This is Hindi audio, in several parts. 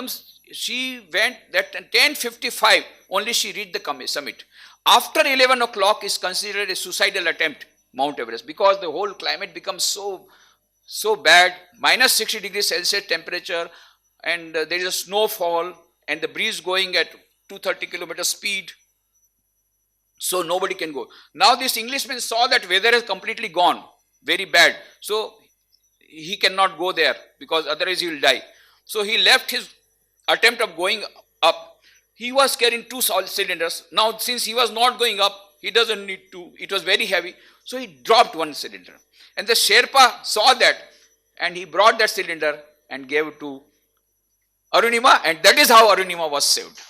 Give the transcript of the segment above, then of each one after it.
problems, she went that 10:55 only she reached the summit. After 11 o'clock is considered a suicidal attempt, Mount Everest, because the whole climate becomes so bad, minus 60 degrees Celsius temperature, and there is a snowfall, and the breeze going at 230 kilometer speed. So nobody can go. Now this Englishman saw that weather is completely gone, very bad. So he cannot go there because otherwise he will die. So he left his attempt of going up. He was carrying 2 cylinders. Now since he was not going up, he doesn't need to. It was very heavy. So he dropped 1 cylinder. And the Sherpa saw that and he brought that cylinder and gave it to Arunima, and that is how Arunima was saved.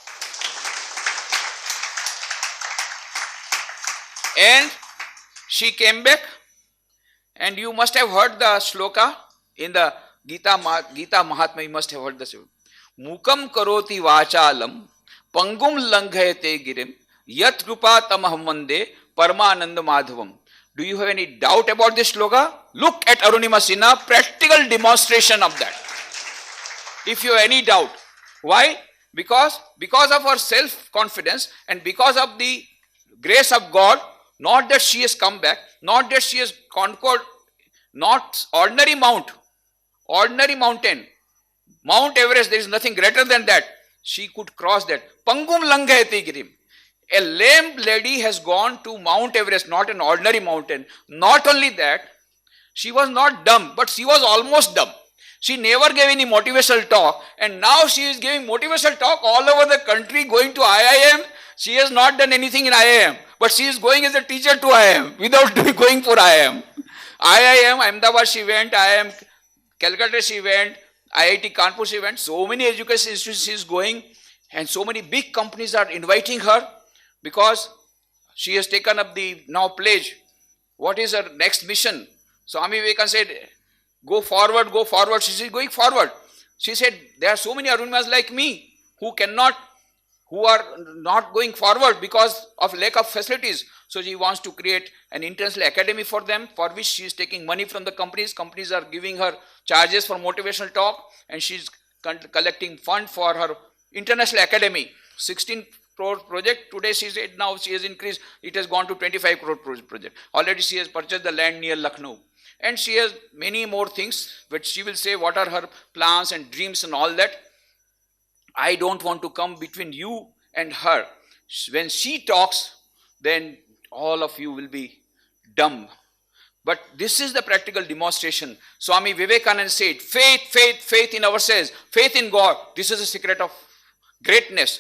And she came back, and you must have heard the shloka in the Gita Mahatma, you must have heard the shloka. Mukam karoti vachalam, pangum langhayate girim, yat krupa tamaham vande, parmananda madhavam. Do you have any doubt about this shloka? Look at Arunima Sinha, practical demonstration of that. If you have any doubt. Why? Because of her self-confidence and because of the grace of God, not that she has come back, not that she has conquered, not ordinary mountain, Mount Everest, there is nothing greater than that. She could cross that. Pangum langhayati girim. A lame lady has gone to Mount Everest, not an ordinary mountain. Not only that, she was not dumb, but she was almost dumb. She never gave any motivational talk, and now she is giving motivational talk all over the country, going to IIM. She has not done anything in IIM, but she is going as a teacher to IIM without going for IIM. IIM, Ahmedabad she went, IIM, Calcutta she went, IIT Kanpur she went, so many education institutions she is going, and so many big companies are inviting her because she has taken up the now pledge. What is her next mission? Swami Vivekananda said, go forward, go forward. She is going forward. She said, there are so many Arunimas like me who are not going forward because of lack of facilities. So she wants to create an international academy for them, for which she is taking money from the companies. Companies are giving her charges for motivational talk, and she is collecting fund for her international academy. 16 crore project. Today she said now she has increased. It has gone to 25 crore project. Already she has purchased the land near Lucknow. And she has many more things, but she will say what are her plans and dreams and all that. I don't want to come between you and her. When she talks, then all of you will be dumb. But this is the practical demonstration. Swami Vivekananda said, faith in ourselves, faith in God. This is the secret of greatness.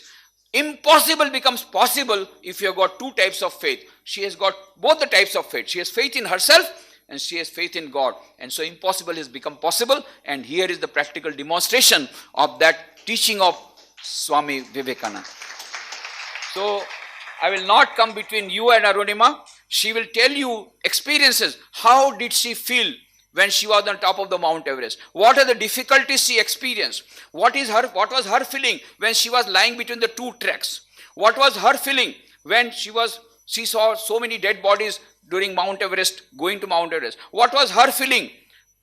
Impossible becomes possible if you have got 2 types of faith. She has got both the types of faith. She has faith in herself and she has faith in God. And so impossible has become possible. And here is the practical demonstration of that teaching of Swami Vivekananda. So I will not come between you and Arunima. She will tell you experiences. How did she feel when she was on top of the Mount Everest? What are the difficulties she experienced? What was her feeling when she was lying between the 2 tracks? What was her feeling when she saw so many dead bodies during Mount Everest, going to Mount Everest? What was her feeling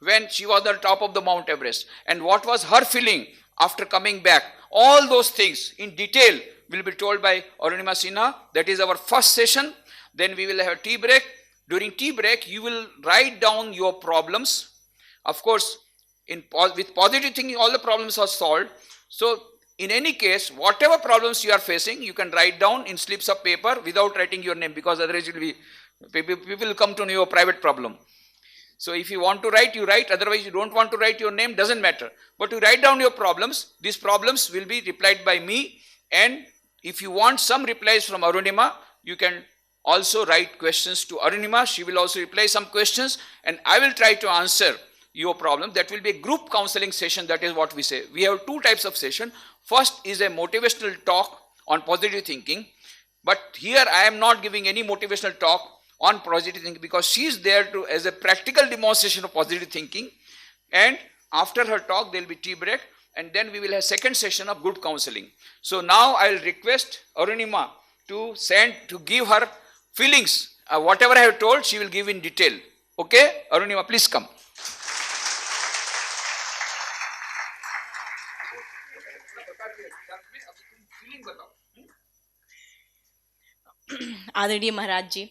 when she was on top of the Mount Everest? And what was her feeling after coming back? All those things in detail will be told by Arunima Sinha. That is our first session. Then we will have a tea break. During tea break, you will write down your problems. Of course, with positive thinking, all the problems are solved. So, in any case, whatever problems you are facing, you can write down in slips of paper without writing your name, because otherwise people will come to know your private problem. So, if you want to write, you write. Otherwise, you don't want to write your name, doesn't matter. But you write down your problems. These problems will be replied by me. And if you want some replies from Arunima, you can also write questions to Arunima. She will also reply some questions, and I will try to answer your problem. That will be a group counseling session. That is what we say. We have 2 types of session. First is a motivational talk on positive thinking. But here I am not giving any motivational talk on positive thinking, because she is there as a practical demonstration of positive thinking. And after her talk, there will be tea break, and then we will have second session of group counseling. So now I will request Arunima to give her feelings. Whatever I have told, she will give in detail. Okay? Arunima, please come. आदरणीय महाराज जी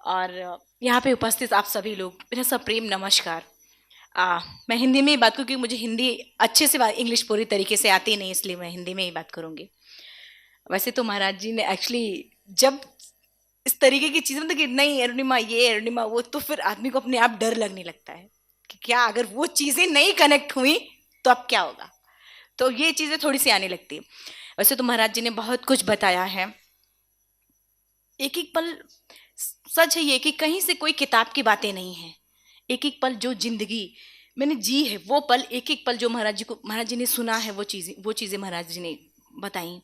और यहाँ पे उपस्थित आप सभी लोग, मेरा सप्रेम नमस्कार। मैं हिंदी में ही बात करूँ क्योंकि मुझे हिंदी अच्छे से इंग्लिश पूरी तरीके से आती नहीं, इसलिए मैं हिंदी में ही बात करूँगी। वैसे तो महाराज जी ने एक्चुअली जब इस तरीके की चीज़ मतलब कि नहीं अरुणिमा ये अरुणिमा वो, तो फिर आदमी को अपने आप डर लगने लगता है कि क्या अगर वो चीज़ें नहीं कनेक्ट हुई तो अब क्या होगा। तो ये चीज़ें थोड़ी सी आने लगती है। वैसे तो महाराज जी ने बहुत कुछ बताया है, एक एक पल सच है ये कि कहीं से कोई किताब की बातें नहीं है। एक एक पल जो जिंदगी मैंने जी है वो पल, एक एक पल जो महाराज जी ने सुना है, वो चीजें महाराज जी ने बताई।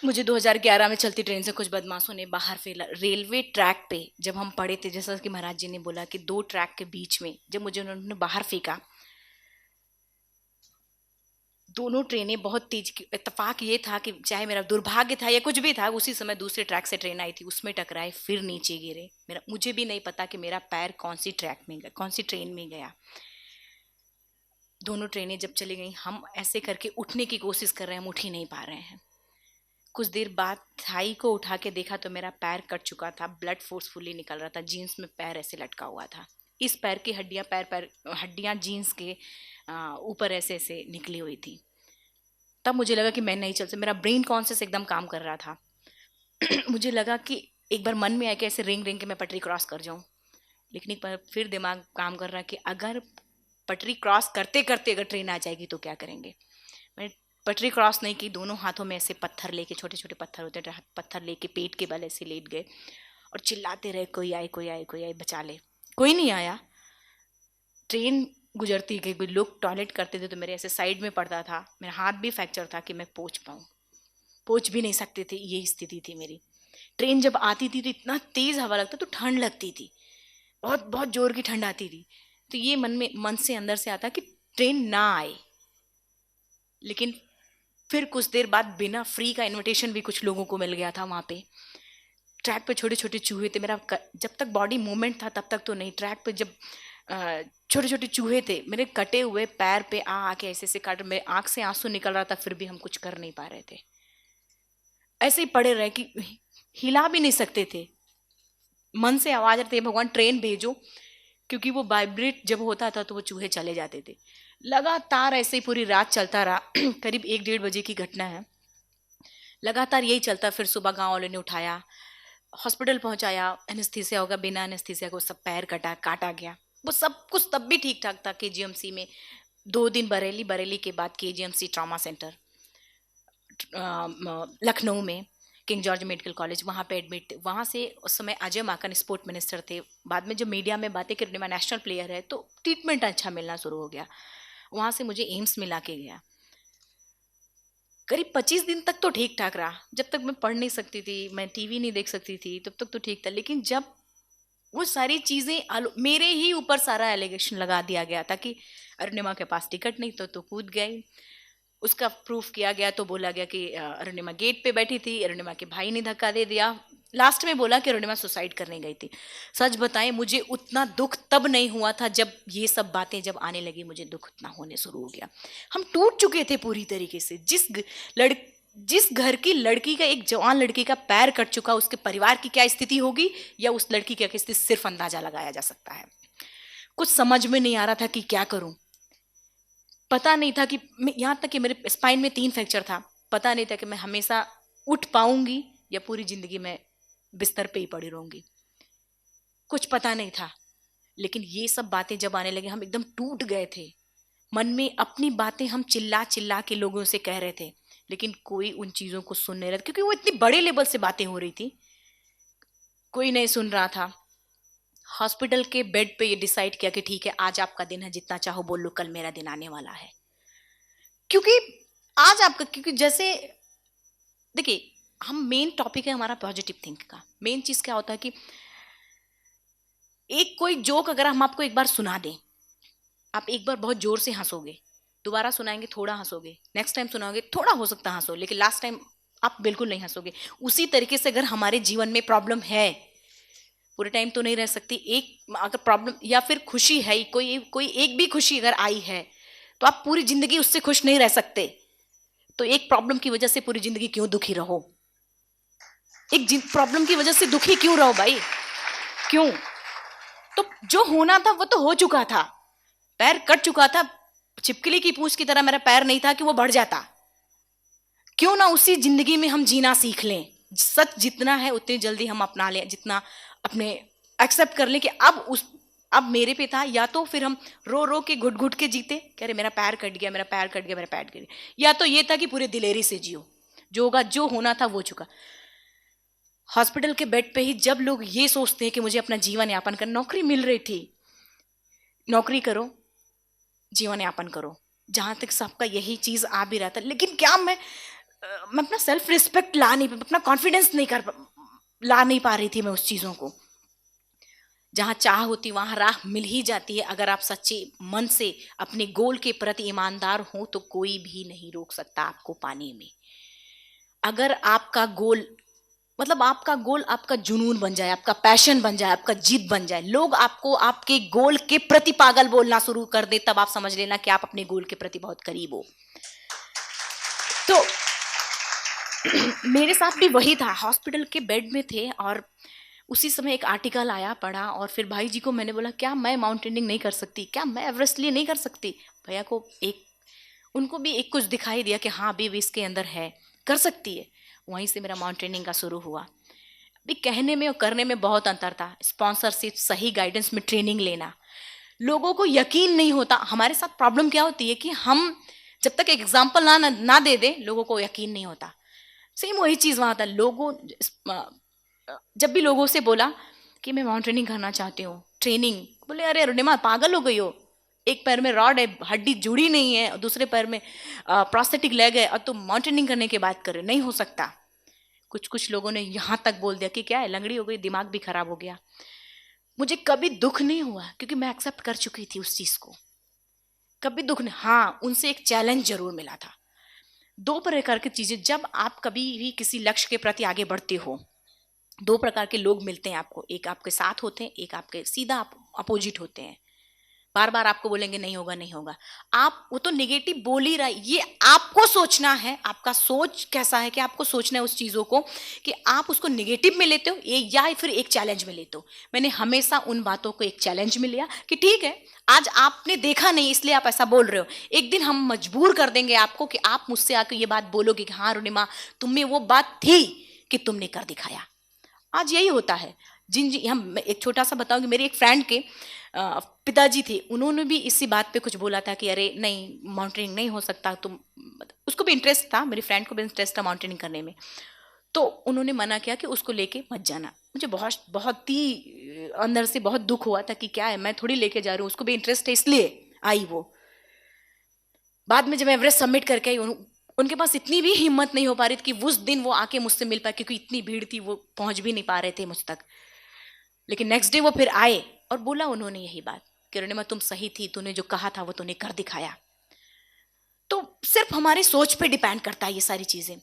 मुझे 2011 में चलती ट्रेन से कुछ बदमाशों ने बाहर फेला। रेलवे ट्रैक पे जब हम पड़े थे, जैसा कि महाराज जी ने बोला कि दो ट्रैक के बीच में जब मुझे उन्होंने बाहर फेंका, दोनों ट्रेनें बहुत तेज की। इत्तेफाक ये था कि चाहे मेरा दुर्भाग्य था या कुछ भी था, उसी समय दूसरे ट्रैक से ट्रेन आई थी, उसमें टकराए, फिर नीचे गिरे। मुझे भी नहीं पता कि मेरा पैर कौन सी ट्रैक में गया, कौन सी ट्रेन में गया। दोनों ट्रेनें जब चली गई, हम ऐसे करके उठने की कोशिश कर रहे हैं, हम उठ ही नहीं पा रहे हैं। कुछ देर बाद थाई को उठा के देखा तो मेरा पैर कट चुका था, ब्लड फोर्सफुली निकल रहा था, जीन्स में पैर ऐसे लटका हुआ था। इस पैर की हड्डियां हड्डियां जीन्स के ऊपर ऐसे ऐसे निकली हुई थी। तब मुझे लगा कि मैं नहीं चल सकता, मेरा ब्रेन कॉन्शियस एकदम काम कर रहा था। मुझे लगा कि एक बार मन में आया कि ऐसे रेंग रेंग के मैं पटरी क्रॉस कर जाऊं, लेकिन एक बार फिर दिमाग काम कर रहा कि अगर पटरी क्रॉस करते करते अगर ट्रेन आ जाएगी तो क्या करेंगे। मैंने पटरी क्रॉस नहीं की, दोनों हाथों में ऐसे पत्थर लेके, छोटे छोटे पत्थर होते हैं, पत्थर लेके पेट के बल ऐसे लेट गए और चिल्लाते रहे, कोई आए कोई आए कोई आए बचा ले। कोई नहीं आया। ट्रेन गुजरती गई, कोई लोग टॉयलेट करते थे तो मेरे ऐसे साइड में पड़ता था, मेरा हाथ भी फ्रैक्चर था कि मैं पहुंच पाऊँ, पहुंच भी नहीं सकते थे, यही स्थिति थी मेरी। ट्रेन जब आती थी तो इतना तेज हवा लगता तो ठंड लगती थी, बहुत बहुत जोर की ठंड आती थी। तो ये मन से अंदर से आता कि ट्रेन ना आए। लेकिन फिर कुछ देर बाद बिना फ्री का इनविटेशन भी कुछ लोगों को मिल गया था वहाँ पे। ट्रैक पे छोटे छोटे चूहे थे, मेरा जब तक बॉडी मूवमेंट था तब तक तो नहीं, ट्रैक पे जब छोटे छोटे चूहे थे, मेरे कटे हुए पैर पे आके ऐसे ऐसे काट, मेरे आंख से आंसू निकल रहा था, फिर भी हम कुछ कर नहीं पा रहे थे। ऐसे ही पड़े रहे कि हिला भी नहीं सकते थे। मन से आवाज आती है भगवान ट्रेन भेजो, क्योंकि वो वाइब्रेट जब होता था तो वो चूहे चले जाते थे। लगातार ऐसे ही पूरी रात चलता रहा। करीब 1-1:30 बजे की घटना है। लगातार यही चलता, फिर सुबह गांव वालों ने उठाया, हॉस्पिटल पहुंचाया, एनेस्थीसिया होगा, बिना एनेस्थीसिया को सब पैर काटा गया। वो सब कुछ तब भी ठीक ठाक था। केजीएमसी में 2 दिन बरेली, बरेली के बाद केजीएमसी ट्रॉमा सेंटर लखनऊ में, किंग जॉर्ज मेडिकल कॉलेज, वहाँ पे एडमिट थे। वहाँ से उस समय अजय माकन स्पोर्ट मिनिस्टर थे। बाद में जब मीडिया में बातें कि मैं नेशनल प्लेयर है तो ट्रीटमेंट अच्छा मिलना शुरू हो गया। वहाँ से मुझे एम्स में ला के गया। करीब 25 दिन तक तो ठीक ठाक रहा। जब तक मैं पढ़ नहीं सकती थी, मैं टीवी नहीं देख सकती थी, तब तक तो ठीक था। लेकिन जब वो सारी चीज़ें मेरे ही ऊपर सारा एलिगेशन लगा दिया गया था कि अरुणिमा के पास टिकट नहीं तो कूद गई, उसका प्रूफ किया गया तो बोला गया कि अरुणिमा गेट पे बैठी थी, अरुणिमा के भाई ने धक्का दे दिया। लास्ट में बोला कि अरुणिमा सुसाइड करने गई थी। सच बताएं, मुझे उतना दुख तब नहीं हुआ था, जब ये सब बातें जब आने लगी मुझे दुख उतना होने शुरू हो गया। हम टूट चुके थे पूरी तरीके से। जिस घर की लड़की का, एक जवान लड़की का पैर कट चुका, उसके परिवार की क्या स्थिति होगी या उस लड़की की क्या स्थिति, सिर्फ अंदाजा लगाया जा सकता है। कुछ समझ में नहीं आ रहा था कि क्या करूं। पता नहीं था कि यहाँ तक कि मेरे स्पाइन में 3 फ्रैक्चर था। पता नहीं था कि मैं हमेशा उठ पाऊंगी या पूरी जिंदगी में बिस्तर पे ही पड़ी रहूंगी। कुछ पता नहीं था। लेकिन ये सब बातें जब आने लगी, हम एकदम टूट गए थे। मन में अपनी बातें हम चिल्ला चिल्ला के लोगों से कह रहे थे, लेकिन कोई उन चीजों को सुन नहीं रहा था, क्योंकि वो इतनी बड़े लेवल से बातें हो रही थी। कोई नहीं सुन रहा था। हॉस्पिटल के बेड पे ये डिसाइड किया कि ठीक है, आज आपका दिन है, जितना चाहो बोल लो, कल मेरा दिन आने वाला है। क्योंकि आज आपका, क्योंकि जैसे देखिए, हम मेन टॉपिक है हमारा पॉजिटिव थिंक का। मेन चीज क्या होता है कि एक कोई जोक अगर हम आपको एक बार सुना दें, आप एक बार बहुत जोर से हंसोगे, दोबारा सुनाएंगे थोड़ा हंसोगे, नेक्स्ट टाइम सुनाओगे थोड़ा हो सकता है हंसो, लेकिन लास्ट टाइम आप बिल्कुल नहीं हंसोगे। उसी तरीके से अगर हमारे जीवन में प्रॉब्लम है, पूरे टाइम तो नहीं रह सकती। एक अगर प्रॉब्लम या फिर खुशी है, कोई कोई एक भी खुशी अगर आई है तो आप पूरी जिंदगी उससे खुश नहीं रह सकते। तो एक प्रॉब्लम की वजह से पूरी जिंदगी क्यों दुखी रहो? एक प्रॉब्लम की वजह से दुखी क्यों रहो भाई? क्यों? तो जो होना था वो तो हो चुका था, पैर कट चुका था, छिपकली की पूंछ की तरह मेरा पैर नहीं था कि वो बढ़ जाता। क्यों ना उसी जिंदगी में हम जीना सीख लें। सच जितना है उतनी जल्दी हम अपना लें, जितना अपने एक्सेप्ट कर लें कि अब मेरे पे था। या तो फिर हम रो रो के घुट घुट के जीते कि अरे मेरा पैर कट गया, मेरा पैर कट गया, मेरा पैर कट गया, या तो ये था कि पूरे दिलेरी से जियो, जो होगा, जो होना था वो चुका। हॉस्पिटल के बेड पे ही जब लोग ये सोचते हैं कि मुझे अपना जीवन यापन कर, नौकरी मिल रही थी, नौकरी करो, जीवन यापन करो, जहां तक सबका यही चीज आ भी रहा था। लेकिन क्या मैं अपना सेल्फ रिस्पेक्ट ला नहीं, अपना कॉन्फिडेंस ला नहीं पा रही थी मैं उस चीजों को। जहां चाह होती वहां राह मिल ही जाती है। अगर आप सच्चे मन से अपने गोल के प्रति ईमानदार हो तो कोई भी नहीं रोक सकता आपको पाने में। अगर आपका गोल आपका गोल आपका जुनून बन जाए, आपका पैशन बन जाए, आपका जिद बन जाए, लोग आपको आपके गोल के प्रति पागल बोलना शुरू कर दे, तब आप समझ लेना कि आप अपने गोल के प्रति बहुत करीब हो। तो मेरे साथ भी वही था, हॉस्पिटल के बेड में थे और उसी समय एक आर्टिकल आया, पढ़ा, और फिर भाई जी को मैंने बोला क्या मैं माउंटेनिंग नहीं कर सकती, क्या मैं एवरेस्ट लिए नहीं कर सकती? भैया को उनको भी एक कुछ दिखाई दिया कि हाँ अभी भी इसके अंदर है, कर सकती है। वहीं से मेरा माउंटेनिंग का शुरू हुआ। अभी कहने में और करने में बहुत अंतर था। स्पॉन्सरशिप, सही गाइडेंस में ट्रेनिंग लेना, लोगों को यकीन नहीं होता। हमारे साथ प्रॉब्लम क्या होती है कि हम जब तक एग्जाम्पल ना दे दे, लोगों को यकीन नहीं होता। सेम वही चीज़ वहाँ था। लोगों जब भी लोगों से बोला कि मैं माउंटेनिंग करना चाहती हूँ, ट्रेनिंग, बोले अरे अरुणिमा पागल हो गई हो, एक पैर में रॉड है, हड्डी जुड़ी नहीं है, और दूसरे पैर में प्रोस्थेटिक लेग है, और तुम माउंटेनिंग करने की बात कर रहे हो, नहीं हो सकता। कुछ लोगों ने यहाँ तक बोल दिया कि क्या है, लंगड़ी हो गई, दिमाग भी खराब हो गया। मुझे कभी दुख नहीं हुआ क्योंकि मैं एक्सेप्ट कर चुकी थी उस चीज को, कभी दुख नहीं। हाँ, उनसे एक चैलेंज जरूर मिला था। दो प्रकार की चीजें, जब आप कभी भी किसी लक्ष्य के प्रति आगे बढ़ते हो, दो प्रकार के लोग मिलते हैं आपको, एक आपके साथ होते हैं, एक आपके सीधा अपोजिट होते हैं। बार बार आपको बोलेंगे नहीं होगा नहीं होगा, आप वो तो नेगेटिव बोल ही रहा है। ये आपको सोचना है, आपका सोच कैसा है कि आपको सोचना है उस चीज़ों को कि आप उसको नेगेटिव में लेते हो या फिर एक चैलेंज में लेते हो। मैंने हमेशा उन बातों को एक चैलेंज में लिया कि ठीक है, आज आपने देखा नहीं इसलिए आप ऐसा बोल रहे हो, एक दिन हम मजबूर कर देंगे आपको कि आप मुझसे आकर ये बात बोलोगे कि हाँ अरुणिमा, तुम में वो बात थी कि तुमने कर दिखाया। आज यही होता है। हम एक छोटा सा बताऊंगी, मेरे एक फ्रेंड के पिताजी थे, उन्होंने भी इसी बात पे कुछ बोला था कि अरे नहीं माउंटेनिंग नहीं हो सकता, तुम, उसको भी इंटरेस्ट था, मेरी फ्रेंड को भी इंटरेस्ट था माउंटेनिंग करने में, तो उन्होंने मना किया कि उसको लेके मत जाना। मुझे बहुत ही अंदर से बहुत दुख हुआ था कि क्या है, मैं थोड़ी लेके जा रही हूँ, उसको भी इंटरेस्ट है इसलिए आई वो। बाद में जब एवरेस्ट सबमिट करके आई, उनके पास इतनी भी हिम्मत नहीं हो पा रही थी कि उस दिन वो आके मुझसे मिल पाए, क्योंकि इतनी भीड़ थी, वो पहुंच भी नहीं पा रहे थे मुझ तक। लेकिन नेक्स्ट डे वो फिर आए और बोला उन्होंने यही बात कि अरुणिमा तुम सही थी, तूने जो कहा था वो तूने कर दिखाया। तो सिर्फ हमारी सोच पे डिपेंड करता है ये सारी चीजें।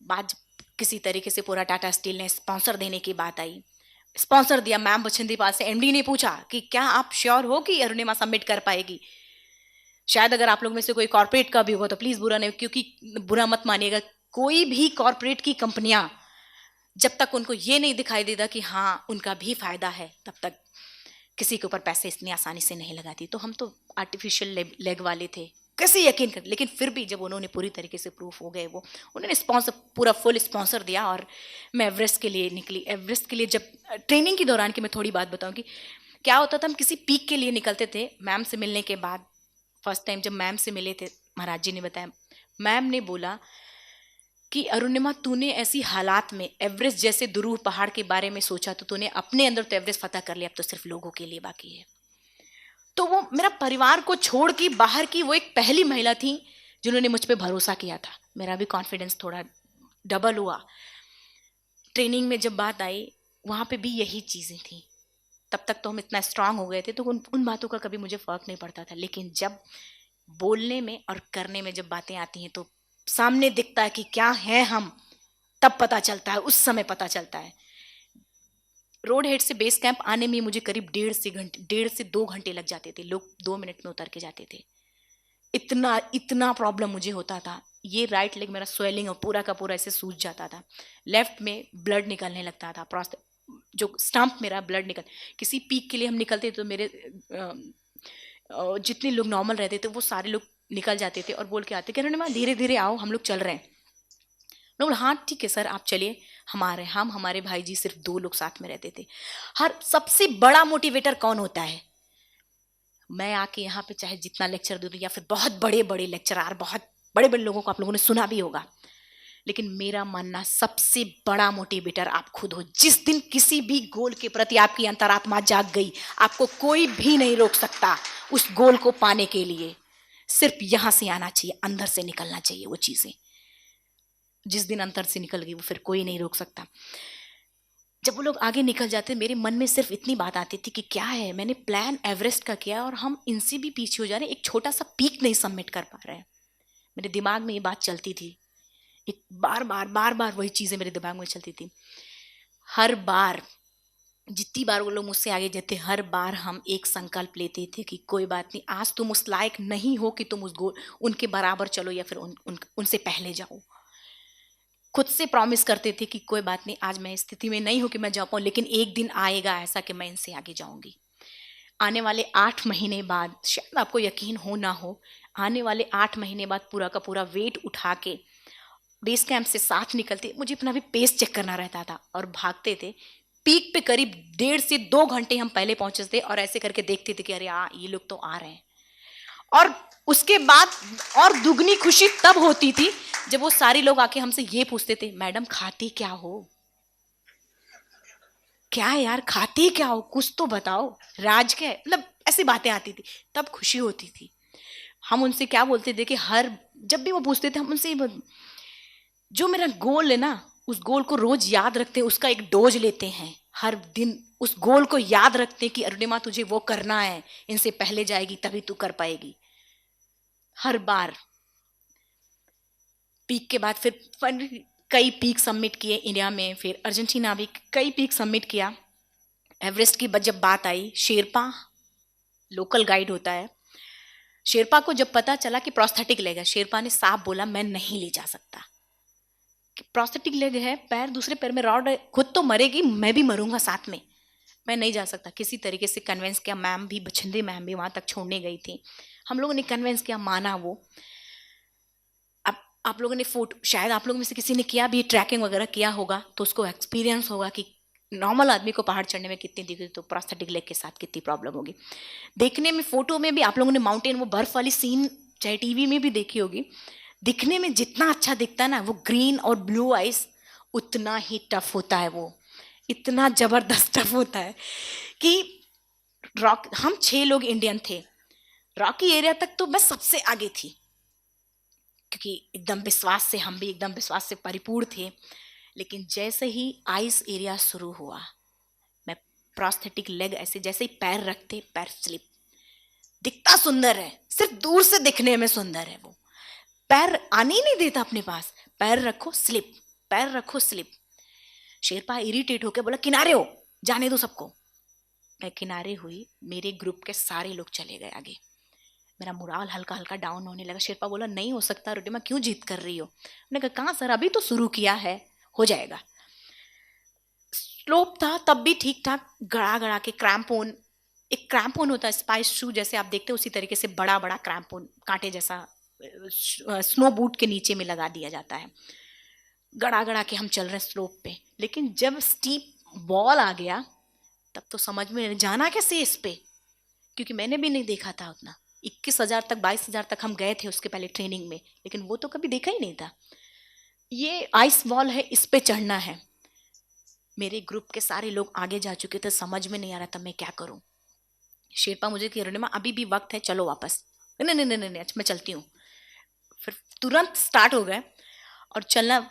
बात किसी तरीके से पूरा टाटा स्टील ने स्पॉन्सर देने की बात आई, स्पॉन्सर दिया। मैम बछिंदी पास से एमडी ने पूछा कि क्या आप श्योर हो कि अरुणिमा सबमिट कर पाएगी? शायद अगर आप लोग में से कोई कॉर्पोरेट का भी होगा तो प्लीज बुरा नहीं, क्योंकि बुरा मत मानिएगा, कोई भी कॉर्पोरेट की कंपनियां जब तक उनको ये नहीं दिखाई देता कि हाँ उनका भी फायदा है, तब तक किसी के ऊपर पैसे इतनी आसानी से नहीं लगाती। तो हम तो आर्टिफिशियल लेग वाले थे, कैसे यकीन कर। लेकिन फिर भी जब उन्होंने पूरी तरीके से प्रूफ हो गए, वो उन्होंने स्पॉन्सर, पूरा फुल स्पॉन्सर दिया और मैं एवरेस्ट के लिए निकली। एवरेस्ट के लिए जब ट्रेनिंग के दौरान की मैं थोड़ी बात बताऊंगी, क्या होता था, हम किसी पीक के लिए निकलते थे। मैम से मिलने के बाद फर्स्ट टाइम जब मैम से मिले थे, महाराज जी ने बताया, मैम ने बोला कि अरुणिमा तूने ऐसी हालात में एवरेस्ट जैसे दुरूह पहाड़ के बारे में सोचा तो तूने अपने अंदर तो एवरेस्ट फतह कर लिया, अब तो सिर्फ लोगों के लिए बाकी है। तो वो मेरा परिवार को छोड़ के बाहर की वो एक पहली महिला थी जिन्होंने मुझ पर भरोसा किया था। मेरा भी कॉन्फिडेंस थोड़ा डबल हुआ। ट्रेनिंग में जब बात आई वहाँ पे भी यही चीज़ें थी। तब तक तो हम इतना स्ट्रांग हो गए थे तो उन बातों का कभी मुझे फर्क नहीं पड़ता था, लेकिन जब बोलने में और करने में जब बातें आती हैं तो सामने दिखता है कि क्या है हम, तब पता चलता है, उस समय पता चलता है। रोड हेड से बेस कैंप आने में मुझे करीब 1.5 से 2 घंटे लग जाते थे। लोग 2 मिनट में उतर के जाते थे। इतना इतना प्रॉब्लम मुझे होता था। ये राइट लेग मेरा स्वेलिंग और पूरा का पूरा ऐसे सूज जाता था, लेफ्ट में ब्लड निकलने लगता था, जो स्टंप मेरा ब्लड निकल, किसी पीक के लिए हम निकलते तो मेरे जितने लोग नॉर्मल रहते थे वो सारे लोग निकल जाते थे और बोल के आते कि अरुणिमा धीरे धीरे आओ, हम लोग चल रहे हैं। लोग हाँ ठीक है सर आप चलिए, हमारे भाई जी सिर्फ 2 लोग साथ में रहते थे। हर सबसे बड़ा मोटिवेटर कौन होता है? मैं आके यहाँ पे चाहे जितना लेक्चर दूँ या फिर बहुत बड़े बड़े लेक्चरार, बहुत बड़े बड़े लोगों को आप लोगों ने सुना भी होगा, लेकिन मेरा मानना सबसे बड़ा मोटिवेटर आप खुद हो। जिस दिन किसी भी गोल के प्रति आपकी अंतरात्मा जाग गई, आपको कोई भी नहीं रोक सकता उस गोल को पाने के लिए। सिर्फ यहां से आना चाहिए, अंदर से निकलना चाहिए वो चीजें। जिस दिन अंदर से निकल गई वो फिर कोई नहीं रोक सकता। जब वो लोग आगे निकल जाते मेरे मन में सिर्फ इतनी बात आती थी कि क्या है, मैंने प्लान एवरेस्ट का किया और हम इनसे भी पीछे हो जा रहे हैं, एक छोटा सा पीक नहीं सबमिट कर पा रहे हैं। मेरे दिमाग में ये बात चलती थी, एक बार बार वही चीज़ें मेरे दिमाग में चलती थी। हर बार जितनी बार वो लोग मुझसे आगे जाते, हर बार हम एक संकल्प लेते थे कि कोई बात नहीं, आज तुम उस लायक नहीं हो कि तुम उस गोल उनके बराबर चलो या फिर उनसे पहले जाओ। खुद से प्रॉमिस करते थे कि कोई बात नहीं, आज मैं इस स्थिति में नहीं हूं कि मैं जा पाऊँ, लेकिन एक दिन आएगा ऐसा कि मैं इनसे आगे जाऊंगी। आने वाले 8 महीने बाद, शायद आपको यकीन हो ना हो, आने वाले 8 महीने बाद पूरा का पूरा वेट उठा के बेस कैंप से साथ निकलते, मुझे अपना भी पेस चेक करना रहता था और भागते थे। पीक पे करीब 1.5 से 2 घंटे हम पहले पहुंचे थे और ऐसे करके देखते थे कि अरे ये लोग तो आ रहे हैं। और उसके बाद और दुगनी खुशी तब होती थी जब वो सारे लोग आके हमसे ये पूछते थे, मैडम खाती क्या हो? क्या यार खाती क्या हो, कुछ तो बताओ, राज क्या है? मतलब ऐसी बातें आती थी, तब खुशी होती थी। हम उनसे क्या बोलते थे कि जब भी वो पूछते थे हम उनसे जो मेरा गोल है ना, उस गोल को रोज याद रखते हैं, उसका एक डोज लेते हैं। हर दिन उस गोल को याद रखते हैं कि अरुणिमा तुझे वो करना है, इनसे पहले जाएगी तभी तू कर पाएगी। हर बार पीक के बाद फिर कई पीक सबमिट किए इंडिया में, फिर अर्जेंटीना भी कई पीक सबमिट किया। एवरेस्ट की जब बात आई, शेरपा लोकल गाइड होता है, शेरपा को जब पता चला कि प्रोस्थेटिक लेग है, शेरपा ने साफ बोला मैं नहीं ले जा सकता, प्रोस्थेटिक लेग है, पैर दूसरे पैर में रॉड है, खुद तो मरेगी मैं भी मरूंगा साथ में, मैं नहीं जा सकता। किसी तरीके से कन्विंस किया, मैम भी, बछिंदे मैम भी वहां तक छोड़ने गई थी, हम लोगों ने कन्विंस किया, माना वो। अब आप लोगों ने फोटो, शायद आप लोगों में से किसी ने किया भी, ट्रैकिंग वगैरह किया होगा तो उसको एक्सपीरियंस होगा कि नॉर्मल आदमी को पहाड़ चढ़ने में कितनी दिक्कत, तो प्रोस्थेटिक लेग के साथ कितनी प्रॉब्लम होगी। देखने में फोटो में भी आप लोगों ने माउंटेन, वो बर्फ वाली सीन चाहे टीवी में भी देखी होगी, दिखने में जितना अच्छा दिखता है ना, वो ग्रीन और ब्लू आइस उतना ही टफ होता है, वो इतना जबरदस्त टफ होता है कि हम 6 लोग इंडियन थे, रॉकी एरिया तक तो मैं सबसे आगे थी, क्योंकि एकदम विश्वास से, हम भी एकदम विश्वास से परिपूर्ण थे। लेकिन जैसे ही आइस एरिया शुरू हुआ, मैं प्रोस्थेटिक लेग ऐसे जैसे ही पैर रखते, पैर स्लिप, दिखता सुंदर है, सिर्फ दूर से दिखने में सुंदर है, वो पैर आने ही नहीं देता अपने पास, पैर रखो स्लिप, पैर रखो स्लिप। शेरपा इरिटेट होकर बोला किनारे हो, जाने दो सबको। मैं किनारे हुई, मेरे ग्रुप के सारे लोग चले गए आगे, मेरा मोराल हल्का हल्का डाउन होने लगा। शेरपा बोला नहीं हो सकता रुटिमा, क्यों जिद कर रही हो? मैंने कहा कहाँ सर, अभी तो शुरू किया है, हो जाएगा। स्लोप था तब भी ठीक ठाक, गड़ा गड़ा के क्रैम्पोन, एक क्रैम्पोन होता है स्पाइस शू जैसे आप देखते हो, उसी तरीके से बड़ा बड़ा क्रैम्पोन कांटे जैसा स्नो बूट के नीचे में लगा दिया जाता है। गड़ा गड़ा के हम चल रहे हैं स्लोप पे, लेकिन जब स्टीप वॉल आ गया तब तो समझ में जाना कैसे इस पे, क्योंकि मैंने भी नहीं देखा था उतना। 21,000 तक 22,000 तक हम गए थे उसके पहले ट्रेनिंग में, लेकिन वो तो कभी देखा ही नहीं था। ये आइस वॉल है, इस पे चढ़ना है। मेरे ग्रुप के सारे लोग आगे जा चुके थे, समझ में नहीं आ रहा था मैं क्या करूं। शेरपा मुझे कह रहे अभी भी वक्त है, चलो वापस। नहीं नहीं नहीं नहीं, मैं चलती हूँ। फिर तुरंत स्टार्ट हो गए और चलना।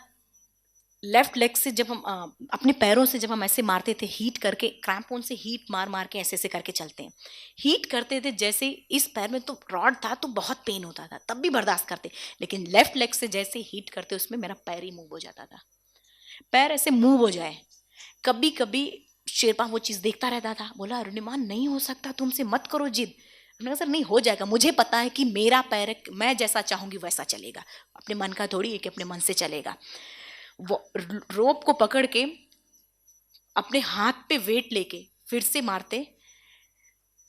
लेफ्ट लेग से जब हम अपने पैरों से जब हम ऐसे मारते थे, हीट करके, क्रैम्पोन से हीट मार मार के ऐसे ऐसे करके चलते हैं, हीट करते थे। जैसे इस पैर में तो रॉड था तो बहुत पेन होता था, तब भी बर्दाश्त करते, लेकिन लेफ्ट लेग से जैसे हीट करते उसमें मेरा पैर ही मूव हो जाता था। पैर ऐसे मूव हो जाए, कभी कभी शेरपा वो चीज़ देखता रहता था, बोला अरुणिमा नहीं हो सकता, तुमसे मत करो जिद, मैंने कहा सर नहीं हो जाएगा, मुझे पता है कि मेरा पैर है, मैं जैसा चाहूंगी वैसा चलेगा, अपने मन का थोड़ी है कि अपने मन से चलेगा। वो रोप को पकड़ के अपने हाथ पे वेट लेके फिर से मारते,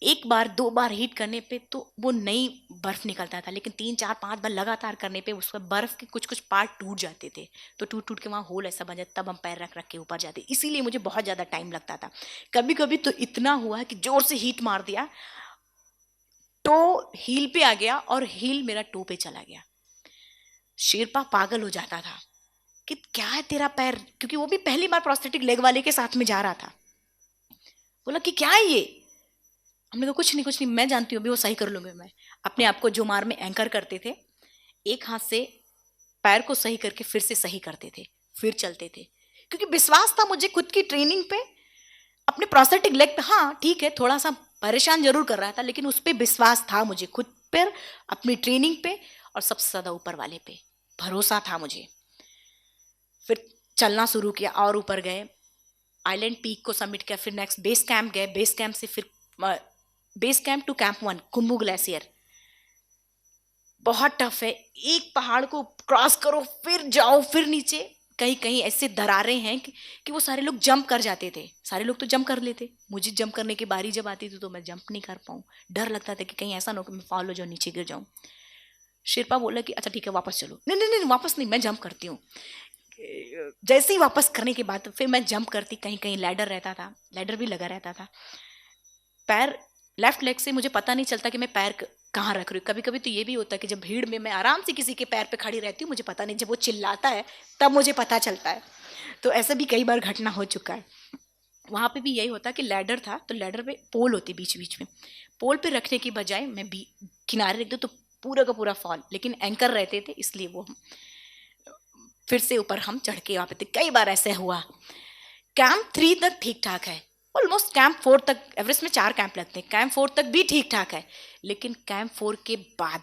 एक बार दो बार हीट करने पे तो वो नई बर्फ निकलता था, लेकिन 3 4 5 बार लगातार करने पे उसका बर्फ के कुछ कुछ पार्ट टूट जाते थे, तो टूट टूट के वहाँ होल ऐसा बन जाता, तब हम पैर रख रख के ऊपर जाते, इसीलिए मुझे बहुत ज़्यादा टाइम लगता था। कभी कभी तो इतना हुआ कि जोर से हीट मार दिया, टो हील पे आ गया और हील मेरा टो पे चला गया। शेरपा पागल हो जाता था कि क्या है तेरा पैर, क्योंकि वो भी पहली बार प्रोस्थेटिक लेग वाले के साथ में जा रहा था। बोला कि क्या है ये, हमने कहा कुछ नहीं कुछ नहीं, मैं जानती हूँ अभी वो सही कर लूंगी। मैं अपने आप को जुमार में एंकर करते थे, एक हाथ से पैर को सही करके फिर से सही करते थे, फिर चलते थे, क्योंकि विश्वास था मुझे खुद की ट्रेनिंग पे, अपने प्रोस्थेटिक लेग पे। हाँ ठीक है, थोड़ा सा परेशान जरूर कर रहा था, लेकिन उस पर विश्वास था मुझे, खुद पर, अपनी ट्रेनिंग पे, और सबसे ज्यादा ऊपर वाले पे भरोसा था मुझे। फिर चलना शुरू किया और ऊपर गए, आइलैंड पीक को सबमिट किया, फिर नेक्स्ट बेस कैंप गए, बेस कैंप से फिर base camp to camp 1 Khumbu glacier. बहुत टफ है, एक पहाड़ को क्रॉस करो फिर जाओ फिर नीचे, कहीं कहीं ऐसे दरारें हैं कि वो सारे लोग जंप कर जाते थे, सारे लोग तो जंप कर लेते, मुझे जंप करने की बारी जब आती थी तो मैं जंप नहीं कर पाऊँ, डर लगता था कि कहीं ऐसा ना हो कि मैं फॉल हो जाऊँ, नीचे गिर जाऊँ। शेरपा बोला कि अच्छा ठीक है वापस चलो, नहीं नहीं नहीं वापस नहीं, मैं जंप करती हूँ। जैसे ही वापस करने के बाद फिर मैं जंप करती, कहीं कहीं लैडर रहता था, लैडर भी लगा रहता था, पैर लेफ्ट लेग से मुझे पता नहीं चलता कि मैं पैर कहाँ रख रही हूँ। कभी कभी तो ये भी होता है कि जब भीड़ में मैं आराम से किसी के पैर पे खड़ी रहती हूँ, मुझे पता नहीं, जब वो चिल्लाता है तब मुझे पता चलता है। तो ऐसा भी कई बार घटना हो चुका है। वहाँ पे भी यही होता कि लैडर था, तो लैडर पे पोल होती बीच बीच में, पोल पे रखने की बजाय मैं भी किनारे रख दूँ तो पूरा का पूरा फॉल, लेकिन एंकर रहते थे इसलिए वो फिर से ऊपर हम चढ़ के वहाँ पे थे। कई बार ऐसे हुआ। कैंप 3 तक ठीक ठाक है, ऑलमोस्ट कैंप 4 तक, एवरेस्ट में 4 कैंप लगते हैं, कैंप 4 तक भी ठीक ठाक है, लेकिन कैंप 4 के बाद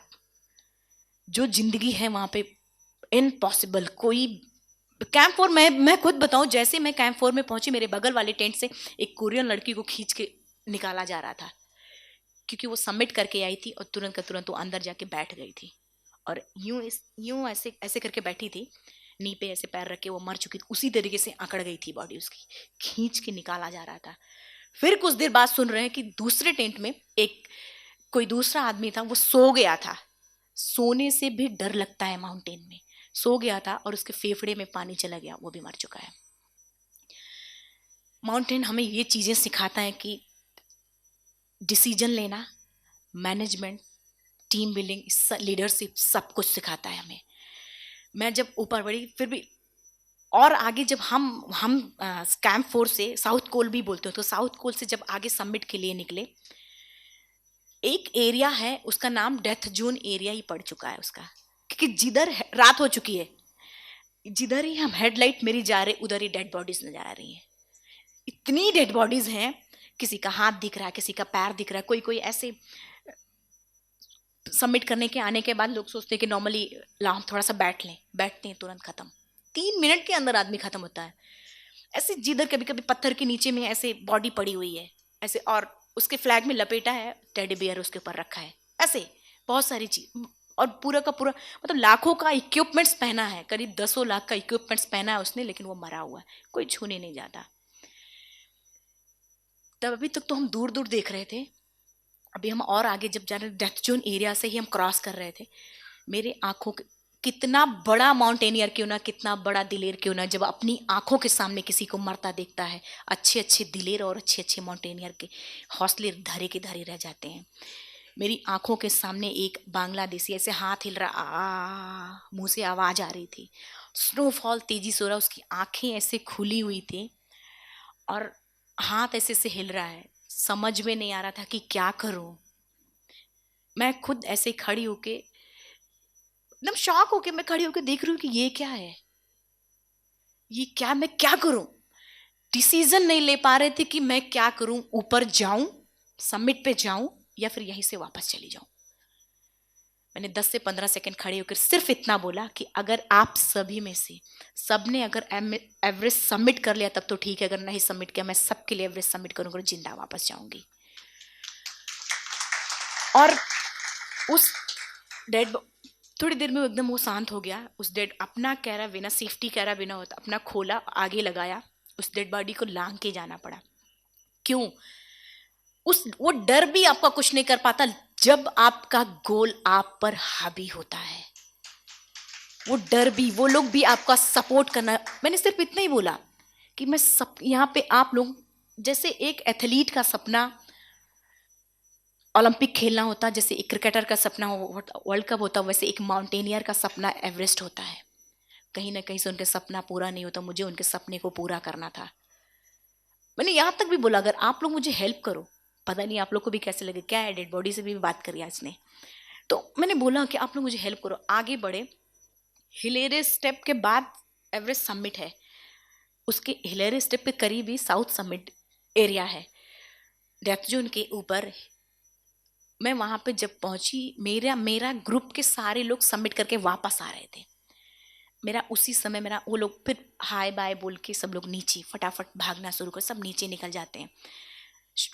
जो जिंदगी है वहाँ पे इम्पॉसिबल। कोई कैंप 4, मैं खुद बताऊं, जैसे मैं कैंप 4 में पहुंची, मेरे बगल वाले टेंट से एक कोरियन लड़की को खींच के निकाला जा रहा था, क्योंकि वो सबमिट करके आई थी और तुरंत का तुरंत वो अंदर जाके बैठ गई थी, और यूं ऐसे ऐसे करके बैठी थी, नी पे ऐसे पैर रख के वो मर चुकी थी, उसी तरीके से अकड़ गई थी बॉडी उसकी, खींच के निकाला जा रहा था। फिर कुछ देर बाद सुन रहे हैं कि दूसरे टेंट में एक कोई दूसरा आदमी था, वो सो गया था, सोने से भी डर लगता है माउंटेन में, सो गया था और उसके फेफड़े में पानी चला गया, वो भी मर चुका है। माउंटेन हमें ये चीजें सिखाता है कि डिसीजन लेना, मैनेजमेंट, टीम बिल्डिंग, लीडरशिप, सब कुछ सिखाता है हमें। मैं जब ऊपर बढ़ी फिर भी, और आगे जब हम कैंप 4 से साउथ कोल भी बोलते हो, तो साउथ कोल से जब आगे सबमिट के लिए निकले, एक एरिया है उसका नाम डेथ जोन एरिया ही पड़ चुका है उसका, क्योंकि जिधर रात हो चुकी है, जिधर ही हम हेडलाइट मेरी जा रहे उधर ही डेड बॉडीज नजर आ रही हैं। इतनी डेड बॉडीज हैं, किसी का हाथ दिख रहा है, किसी का पैर दिख रहा है, कोई कोई ऐसे सबमिट करने के आने के बाद लोग सोचते हैं कि नॉर्मली लाओ थोड़ा सा बैठ लें, बैठते हैं तुरंत खत्म, 3 मिनट के अंदर आदमी खत्म होता है। ऐसे जिधर कभी कभी पत्थर के नीचे में ऐसे बॉडी पड़ी हुई है ऐसे, और उसके फ्लैग में लपेटा है, टेडी बियर उसके ऊपर रखा है, ऐसे बहुत सारी चीज, और पूरा का पूरा मतलब लाखों का इक्विपमेंट्स पहना है, करीब 10 लाख का इक्विपमेंट्स पहना है उसने, लेकिन वो मरा हुआ है, कोई छूने नहीं जाता। तब अभी तक तो हम दूर दूर देख रहे थे, अभी हम और आगे जब जा रहे, डेथ जोन एरिया से ही हम क्रॉस कर रहे थे, मेरे आंखों के, कितना बड़ा माउंटेनियर क्यों ना, कितना बड़ा दिलेर क्यों ना, जब अपनी आंखों के सामने किसी को मरता देखता है, अच्छे अच्छे दिलेर और अच्छे अच्छे माउंटेनियर के हौसले धरे के धरे रह जाते हैं। मेरी आंखों के सामने एक बांग्लादेशी ऐसे हाथ हिल रहा, मुंह से आवाज आ रही थी, स्नोफॉल तेजी से हो रहा, उसकी आंखें ऐसे खुली हुई थी और हाथ ऐसे से हिल रहा है, समझ में नहीं आ रहा था कि क्या करूं। मैं खुद ऐसे खड़ी होके एकदम शॉक होके मैं खड़ी होके देख रही हूँ कि ये क्या है, ये क्या, मैं क्या करूं, डिसीजन नहीं ले पा रहे थे कि मैं क्या करूं, ऊपर जाऊं, समिट पे जाऊं, या फिर यहीं से वापस चली जाऊं। मैंने 10 से 15 सेकंड खड़े होकर सिर्फ इतना बोला कि अगर आप सभी में से सबने अगर एवरेस्ट सबमिट कर लिया तब तो ठीक है, अगर नहीं सबमिट किया मैं सबके लिए एवरेस्ट सबमिट करूंगा और जिंदा वापस जाऊंगी। और उस डेड थोड़ी देर में वो एकदम वो शांत हो गया। उस डेड अपना कैरा बिना सेफ्टी कैरा बिना होता अपना खोला, आगे लगाया, उस डेड बॉडी को लांग के जाना पड़ा। क्यों? उस वो डर भी आपका कुछ नहीं कर पाता जब आपका गोल आप पर हावी होता है। वो डर भी, वो लोग भी आपका सपोर्ट करना। मैंने सिर्फ इतना ही बोला कि मैं सब यहाँ पे आप लोग जैसे एक एथलीट का सपना ओलंपिक खेलना होता, जैसे एक क्रिकेटर का सपना वर्ल्ड कप होता, वैसे एक माउंटेनियर का सपना एवरेस्ट होता है। कहीं ना कहीं से उनके सपना पूरा नहीं होता, मुझे उनके सपने को पूरा करना था। मैंने यहाँ तक भी बोला अगर आप लोग मुझे हेल्प करो, पता नहीं आप लोग को भी कैसे लगे, क्या है डेड बॉडी से भी बात करी आज ने, तो मैंने बोला कि आप लोग मुझे हेल्प करो, आगे बढ़े। हिलेरियस स्टेप के बाद एवरेस्ट समिट है, उसके हिलेरियस स्टेप के करीब ही साउथ समिट एरिया है, डेप्थ जोन के ऊपर। मैं वहाँ पे जब पहुँची, मेरा ग्रुप के सारे लोग सबमिट करके वापस आ रहे थे। मेरा उसी समय मेरा वो लोग फिर हाय बाय बोल के सब लोग नीचे फटाफट भागना शुरू कर, सब नीचे निकल जाते हैं।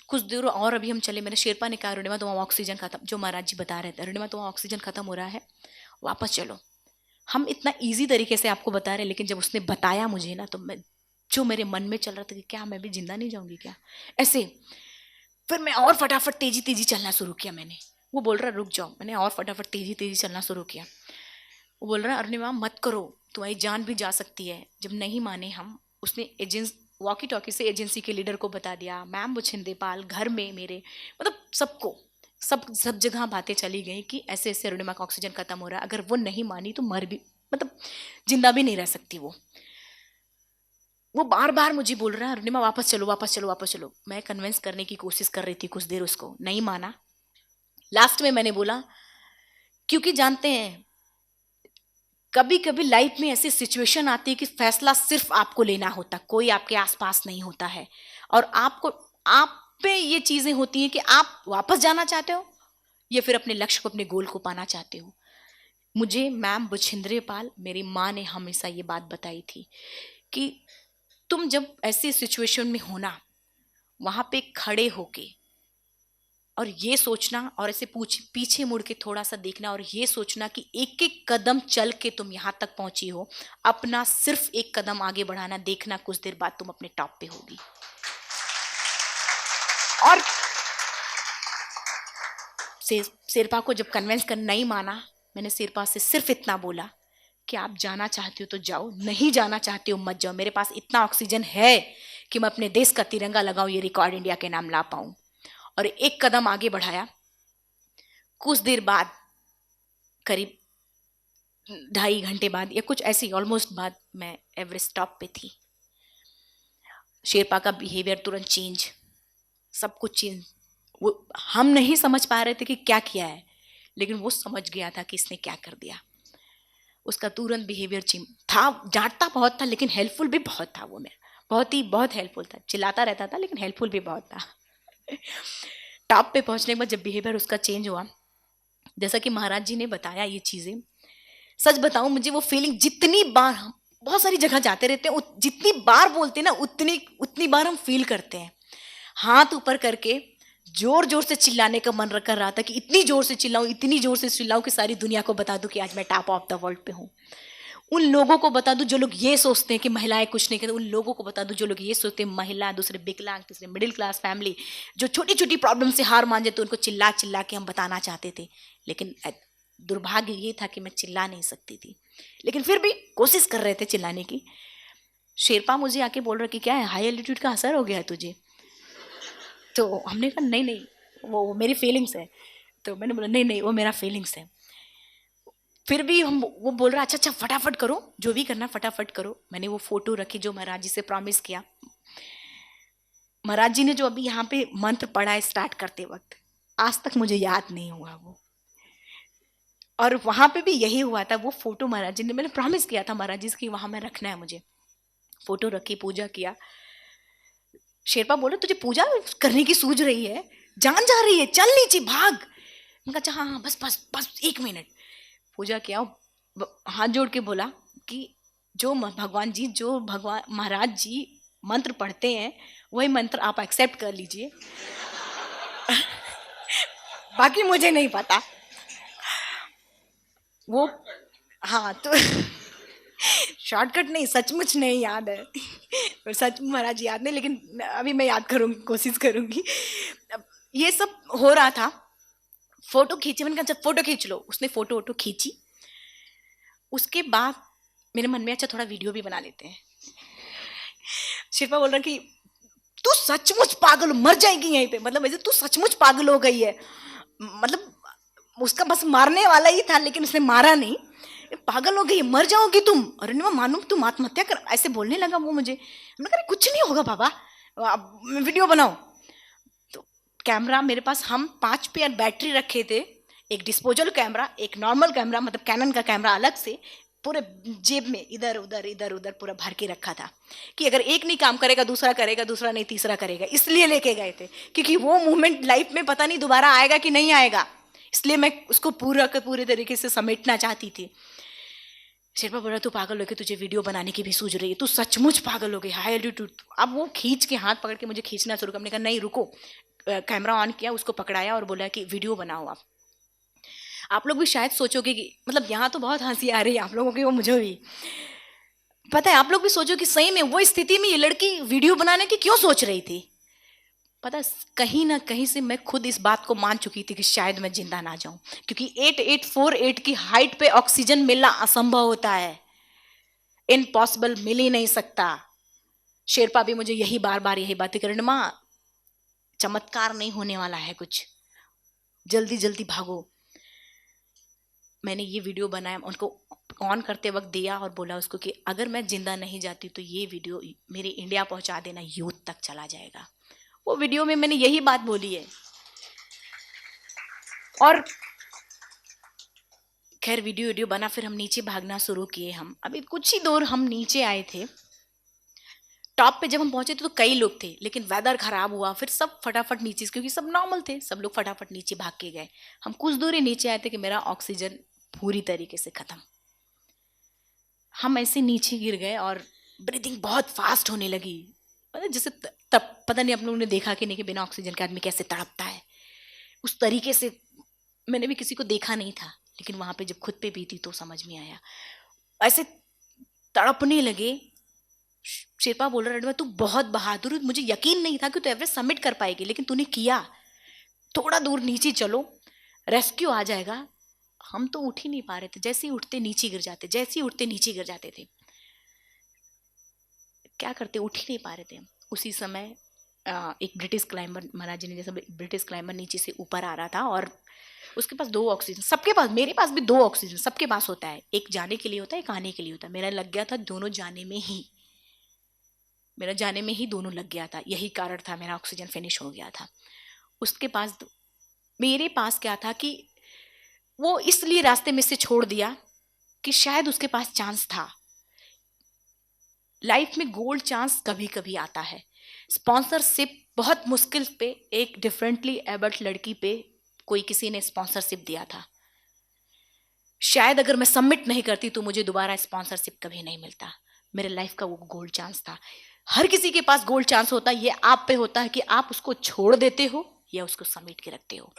कुछ दूर और अभी हम चले, मेरे शेरपा ने कहा अरुणिमा तो वहाँ ऑक्सीजन खत्म, जो महाराज जी बता रहे थे अरुणिमा तो वहाँ ऑक्सीजन खत्म हो रहा है, वापस चलो। हम इतना ईजी तरीके से आपको बता रहे, लेकिन जब उसने बताया मुझे ना, तो मैं जो मेरे मन में चल रहा था कि क्या मैं भी जिंदा नहीं जाऊँगी क्या, ऐसे फिर मैं और फटाफट तेजी तेजी चलना शुरू किया। मैंने, वो बोल रहा रुक जाओ, मैंने और फटाफट तेजी तेजी चलना शुरू किया। वो बोल रहा अरुणिमा मत करो, तुम्हारी जान भी जा सकती है। जब नहीं माने हम, उसने एजेंस वॉकी टॉकी से एजेंसी के लीडर को बता दिया, मैम बुछिंदेपाल, घर में मेरे, मतलब सबको, सब जगह बातें चली गई कि ऐसे ऐसे अरुणिमा का ऑक्सीजन खत्म हो रहा है। अगर वो नहीं मानी तो मर भी, मतलब जिंदा भी नहीं रह सकती वो बार बार मुझे बोल रहा है अरुणिमा वापस चलो वापस चलो वापस चलो। मैं कन्विंस करने की कोशिश कर रही थी कुछ देर, उसको नहीं माना। लास्ट में मैंने बोला क्योंकि जानते हैं कभी कभी लाइफ में ऐसी सिचुएशन आती है कि फैसला सिर्फ आपको लेना होता, कोई आपके आसपास नहीं होता है, और आपको आप पे ये चीजें होती हैं कि आप वापस जाना चाहते हो या फिर अपने लक्ष्य को, अपने गोल को पाना चाहते हो। मुझे मैम बुछिंद्रेपाल, मेरी माँ ने हमेशा ये बात बताई थी कि तुम जब ऐसी सिचुएशन में हो ना, वहां पे खड़े होके और ये सोचना, और ऐसे पीछे मुड़ के थोड़ा सा देखना और ये सोचना कि एक एक कदम चल के तुम यहां तक पहुंची हो, अपना सिर्फ एक कदम आगे बढ़ाना, देखना कुछ देर बाद तुम अपने टॉप पे होगी। और शेरपा को जब कन्विंस कर नहीं माना, मैंने शेरपा से सिर्फ इतना बोला कि आप जाना चाहते हो तो जाओ, नहीं जाना चाहते हो मत जाओ। मेरे पास इतना ऑक्सीजन है कि मैं अपने देश का तिरंगा लगाऊं, ये रिकॉर्ड इंडिया के नाम ला पाऊं। और एक कदम आगे बढ़ाया। कुछ देर बाद, करीब 2.5 घंटे बाद या कुछ ऐसी ऑलमोस्ट बाद, मैं एवरेस्ट टॉप पे थी। शेरपा का बिहेवियर तुरंत चेंज, सब कुछ चेंज। वो हम नहीं समझ पा रहे थे कि क्या किया है, लेकिन वो समझ गया था कि इसने क्या कर दिया। उसका तुरंत बिहेवियर चेंज था। डांटता बहुत था लेकिन हेल्पफुल भी बहुत था। वो मेरा बहुत हेल्पफुल था, चिल्लाता रहता था लेकिन हेल्पफुल भी बहुत था। टॉप पे पहुंचने के बाद जब बिहेवियर उसका चेंज हुआ, जैसा कि महाराज जी ने बताया ये चीजें, सच बताऊं मुझे वो फीलिंग, जितनी बार हम बहुत सारी जगह जाते रहते हैं, जितनी बार बोलते हैं ना उतनी बार हम फील करते हैं। हाथ ऊपर करके जोर जोर से चिल्लाने का मन कर रहा था कि इतनी जोर से चिल्लाऊं, इतनी जोर से चिल्लाऊं कि सारी दुनिया को बता दूं कि आज मैं टॉप ऑफ द वर्ल्ड पे हूं। उन लोगों को बता दूं जो लोग ये सोचते हैं कि महिलाएं कुछ नहीं करती, उन लोगों को बता दूं जो लोग ये सोचते हैं महिला, दूसरे विकलांग, तीसरे मिडिल क्लास फैमिली, जो छोटी छोटी प्रॉब्लम से हार मान जाते, उनको चिल्ला चिल्ला के हम बताना चाहते थे। लेकिन दुर्भाग्य ये था कि मैं चिल्ला नहीं सकती थी, लेकिन फिर भी कोशिश कर रहे थे चिल्लाने की। शेरपा मुझे आके बोल रहा कि क्या है, हाई एल्टीट्यूड का असर हो गया है तुझे? तो हमने कहा नहीं वो मेरी फीलिंग्स है। तो मैंने बोला नहीं वो मेरा फीलिंग्स है। फिर भी वो बोल रहा अच्छा फटाफट करो, जो भी करना फटाफट करो। मैंने वो फोटो रखी जो महाराज जी से प्रॉमिस किया। महाराज जी ने जो अभी यहाँ पे मंत्र पढ़ा है स्टार्ट करते वक्त, आज तक मुझे याद नहीं हुआ वो, और वहां पे भी यही हुआ था। वो फोटो महाराज जी ने, मैंने प्रॉमिस किया था महाराज जी से कि वहां में रखना है मुझे। फोटो रखी, पूजा किया। शेरपा बोले तुझे पूजा करने की सूझ रही है, जान जा रही है, चल नीचे भाग। मैं कहा हाँ बस 1 मिनट। पूजा किया, हाथ जोड़ के बोला कि जो भगवान महाराज जी मंत्र पढ़ते हैं वही मंत्र आप एक्सेप्ट कर लीजिए। बाकी मुझे नहीं पता वो। हाँ तो शॉर्टकट नहीं, सचमुच नहीं याद है। सच महाराज याद नहीं, लेकिन अभी मैं याद करूंगी, कोशिश करूंगी। अब ये सब हो रहा था, फोटो खींची, मैंने कहा जब फोटो खींच लो, उसने फोटो वोटो खींची। उसके बाद मेरे मन में अच्छा थोड़ा वीडियो भी बना लेते हैं। शिल्पा बोल रहा कि तू सचमुच पागल हो, मर जाएगी यहीं पे, मतलब ऐसे तू सचमुच पागल हो गई है। मतलब उसका बस मारने वाला ही था, लेकिन उसने मारा नहीं। पागल हो गई, मर जाओगी तुम। अरे मैं मानू तुम आत्महत्या कर, ऐसे बोलने लगा वो मुझे। मैंने कहा कुछ नहीं होगा बाबा, अब वीडियो बनाओ। तो कैमरा मेरे पास, हम 5 पेयर बैटरी रखे थे, एक डिस्पोजल कैमरा, एक नॉर्मल कैमरा, मतलब कैनन का कैमरा अलग से, पूरे जेब में इधर उधर पूरा भर के रखा था कि अगर एक नहीं काम करेगा दूसरा करेगा, दूसरा नहीं तीसरा करेगा। इसलिए लेके गए थे क्योंकि वो मोमेंट लाइफ में पता नहीं दोबारा आएगा कि नहीं आएगा, इसलिए मैं उसको पूरे तरीके से समेटना चाहती थी। शेरपा बोला तू पागल हो गई, तुझे वीडियो बनाने की भी सूझ रही है, तू सचमुच पागल हो गई, हाई एल्टीट्यूड। अब वो खींच के हाथ पकड़ के मुझे खींचना शुरू कर, हमने कहा नहीं रुको। कैमरा ऑन किया, उसको पकड़ाया और बोला कि वीडियो बनाओ। आप लोग भी शायद सोचोगे कि, मतलब यहाँ तो बहुत हंसी आ रही है आप लोगों की, वो मुझे भी पता है, आप लोग भी सोचो कि सही में वो स्थिति में ये लड़की वीडियो बनाने की क्यों सोच रही थी। पता कहीं ना कहीं से मैं खुद इस बात को मान चुकी थी कि शायद मैं जिंदा ना जाऊं, क्योंकि 8848 की हाइट पे ऑक्सीजन मिलना असंभव होता है, इम्पॉसिबल, मिल ही नहीं सकता। शेरपा भी मुझे यही बार बार यही बातें करें, माँ चमत्कार नहीं होने वाला है कुछ, जल्दी जल्दी भागो। मैंने ये वीडियो बनाया, उनको ऑन करते वक्त दिया और बोला उसको कि अगर मैं जिंदा नहीं जाती तो ये वीडियो मेरे इंडिया पहुंचा देना, यूथ तक चला जाएगा। वो वीडियो में मैंने यही बात बोली है। और खैर वीडियो बना, फिर हम नीचे भागना शुरू किए। हम अभी कुछ ही दूर हम नीचे आए थे, टॉप पे जब हम पहुंचे तो कई लोग थे, लेकिन वेदर खराब हुआ, फिर सब फटाफट नीचे, क्योंकि सब नॉर्मल थे, सब लोग फटाफट नीचे भाग के गए। हम कुछ दूर ही नीचे आए थे कि मेरा ऑक्सीजन पूरी तरीके से खत्म। हम ऐसे नीचे गिर गए और ब्रीदिंग बहुत फास्ट होने लगी, मतलब जैसे तब पता नहीं आप लोगों ने देखा कि नहीं कि बिना ऑक्सीजन के आदमी कैसे तड़पता है, उस तरीके से मैंने भी किसी को देखा नहीं था, लेकिन वहां पे जब खुद पे बीती तो समझ में आया। ऐसे तड़पने लगे। शेरपा बोल रहा है तू बहुत बहादुर, मुझे यकीन नहीं था कि तू एवरेस्ट सबमिट कर पाएगी, लेकिन तूने किया। थोड़ा दूर नीचे चलो, रेस्क्यू आ जाएगा। हम तो उठ ही नहीं पा रहे थे, जैसे ही उठते नीचे गिर जाते, जैसे ही उठते नीचे गिर जाते थे। क्या करते, उठ ही नहीं पा रहे थे। उसी समय एक ब्रिटिश क्लाइंबर, महाराज जी ने जैसे ब्रिटिश क्लाइंबर नीचे से ऊपर आ रहा था, और उसके पास 2 ऑक्सीजन, सबके पास, मेरे पास भी 2 ऑक्सीजन सबके पास होता है, एक जाने के लिए होता है, एक आने के लिए होता है। मेरा लग गया था दोनों जाने में ही, मेरा जाने में ही दोनों लग गया था, यही कारण था, मेरा ऑक्सीजन फिनिश हो गया था। उसके पास, मेरे पास क्या था कि वो इसलिए रास्ते में से छोड़ दिया कि शायद उसके पास चांस था। लाइफ में गोल्ड चांस कभी कभी आता है। स्पॉन्सरशिप बहुत मुश्किल पे एक डिफरेंटली एबल्ड लड़की पे कोई किसी ने स्पॉन्सरशिप दिया था। शायद अगर मैं सबमिट नहीं करती तो मुझे दोबारा स्पॉन्सरशिप कभी नहीं मिलता। मेरे लाइफ का वो गोल्ड चांस था। हर किसी के पास गोल्ड चांस होता है, ये आप पे होता है कि आप उसको छोड़ देते हो या उसको समेट के रखते हो।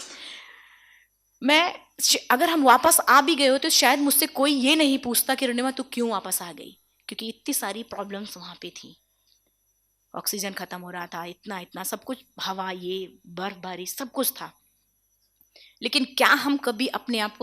मैं, अगर हम वापस आ भी गए हो तो शायद मुझसे कोई ये नहीं पूछता कि रुनिमा तू क्यों वापस आ गई, क्योंकि इतनी सारी प्रॉब्लम्स वहां पे थी। ऑक्सीजन खत्म हो रहा था, इतना इतना सब कुछ, हवा, ये बर्फबारी, सब कुछ था। लेकिन क्या हम कभी अपने आप को